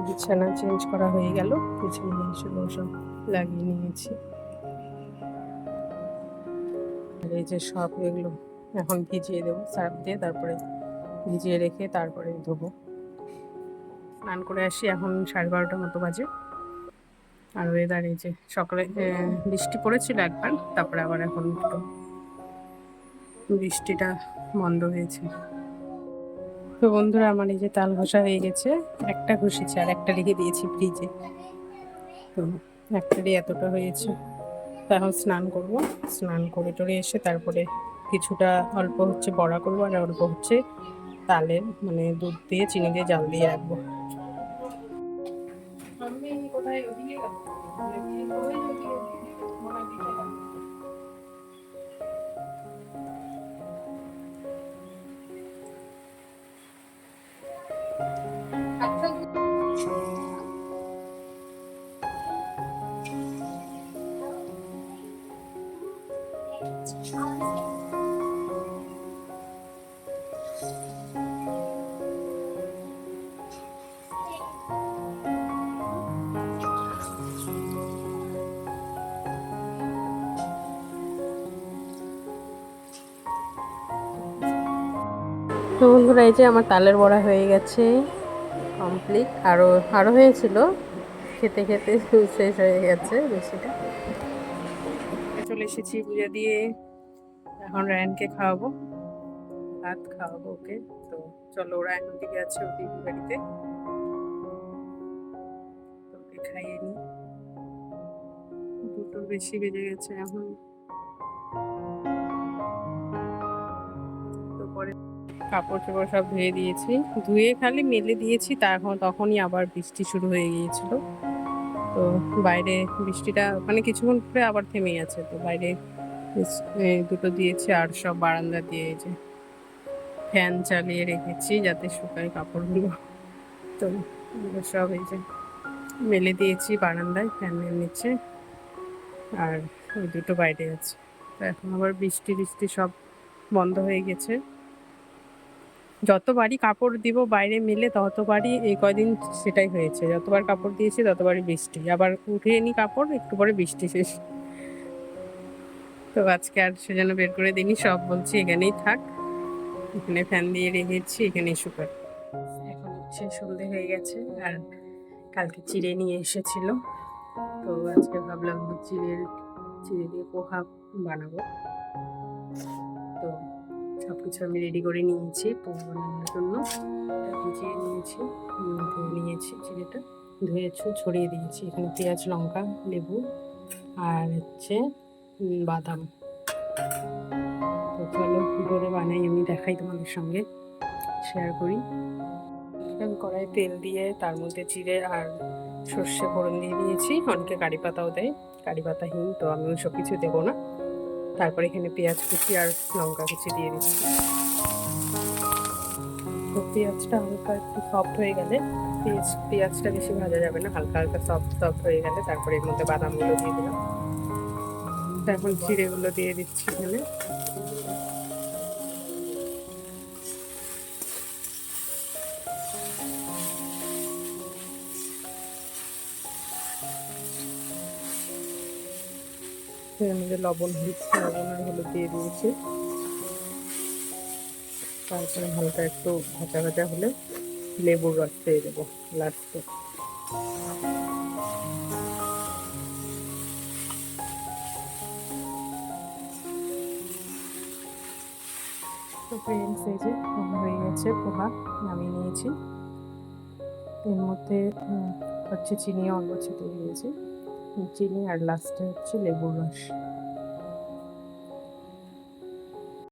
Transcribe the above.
বিছানা চেঞ্জ করা হয়ে গেল, বিছানা সেগুলো সব লাগিয়ে নিয়েছি। আর এই যে সব এগুলো এখন ভিজিয়ে দেবো সার্ফ দিয়ে, তারপরে ভিজিয়ে রেখে তারপরে ধোবো। স্নান করে আসি, এখন 12:30 মতো বাজে। আর ওয়েদার এই যে সকালে বৃষ্টি পড়েছিল একবার, তারপরে আবার এখন একটু বৃষ্টিটা বন্ধ হয়েছে। তো বন্ধুরা, আমার এই যে তাল ঘষা হয়ে গেছে, একটা ঘষেছি আর একটা রেখে দিয়েছি ফ্রিজে। তো একটারই এতটা হয়েছে। তো এখন স্নান করব, স্নান করে টরে এসে তারপরে কিছুটা অল্প হচ্ছে বড়া করবো, আর অল্প হচ্ছে তালের মানে দুধ দিয়ে চিনি দিয়ে জাল দিয়ে রাখবো। তো বন্ধুরা, এই যে আমার তালের বড়া হয়ে গেছে কমপ্লিট। আরও হয়েছিল, খেতে খেতে শেষ হয়ে গেছে বেশিটা। চলে এসেছি পূজা দিয়ে, এখন রায়ানকে খাওয়াবো, ভাত খাওয়াবো ওকে। তো চলো, রায়ান ওদিকে আছে ওর দিদি বাড়িতে, তো ওকে খাইয়ে নিই। 2টোর বেশি বেজে গেছে এখন। তো পরে কাপড় চোপড় সব ধুয়ে দিয়েছি, ধুয়ে খালি মেলে দিয়েছি, তখনই আবার বৃষ্টি শুরু হয়ে গিয়েছিল। তো বাইরে বৃষ্টিটা মানে কিছুক্ষণ পরে আবার থেমে গেছে। তো বাইরে দুটো দিয়েছি, আর সব বারান্দা দিয়ে এই যে ফ্যান চালিয়ে রেখেছি যাতে শুকায় কাপড়গুলো। তো এগুলো সব এই যে মেলে দিয়েছি বারান্দায় ফ্যানের নিচে, আর ওই দুটো বাইরে আছে। তো এখন আবার বৃষ্টি সব বন্ধ হয়ে গেছে। যতবারই কাপড় দিব বাইরে মেলে ততবারই এই কয়দিন সেটাই হয়েছে, যতবার কাপড় দিয়েছি ততবারই বৃষ্টি, আবার উঠিয়ে নি কাপড়, একটু পরে বৃষ্টি শেষ। তো আজকে আর সেজন্য বের করে দিইনি, সব বলছি এখানেই থাক, এখানে ফ্যান দিয়ে রেখেছি, এখানেই শুকায়। এখন হচ্ছে সন্ধে হয়ে গেছে, আর কালকে চিড়ে নিয়ে এসেছিল, তো আজকে ভাবলাম চিড়ে দিয়ে পোহা বানাবো। তো সবকিছু আমি রেডি করে নিয়েছি পোহা বানানোর জন্য। ভিজিয়ে নিয়েছি, ধুয়ে নিয়েছি চিড়েটা, ধুয়ে ছড়িয়ে দিয়েছি। এখানে পেঁয়াজ, লঙ্কা, লেবু আর হচ্ছে বাদাম। তো চলো কী করে বানাই আমি দেখাই, তোমাদের সঙ্গে শেয়ার করি। আমি কড়াই তেল দিয়ে তার মধ্যে জিরে আর সর্ষে ফোড়ন দিয়ে দিয়েছি। অনেকে কারি পাতাও দেয়, কারি পাতাহীন, তো আমি ওই সব কিছু দেবো না। তারপরে এখানে পেঁয়াজ কুচি আর লঙ্কা কুচি দিয়ে দিচ্ছি। তো পেঁয়াজটা হালকা একটু সফট হয়ে গেলে, পেঁয়াজটা বেশি ভাজা যাবে না, হালকা হালকা সফট হয়ে গেলে তারপরে এর মধ্যে বাদামগুলো দিয়ে দিলাম। তারপর জিরেগুলো দিয়ে দিচ্ছি এখানে। এর মধ্যে লবণ আর হলুদ দিয়ে দিয়েছি। তারপরে হালকা একটু ভাজা হলে লেবুর রস দিয়ে দেবো লাস্টে। তো ফ্রেন্ডস, এই যে হয়ে গেছে পোহা, নামিয়ে নিয়েছি। এর মধ্যে হচ্ছে চিনি অল্প ছিটিয়ে দিয়েছি, চিনি আর লাস্টে হচ্ছে লেবুর রস।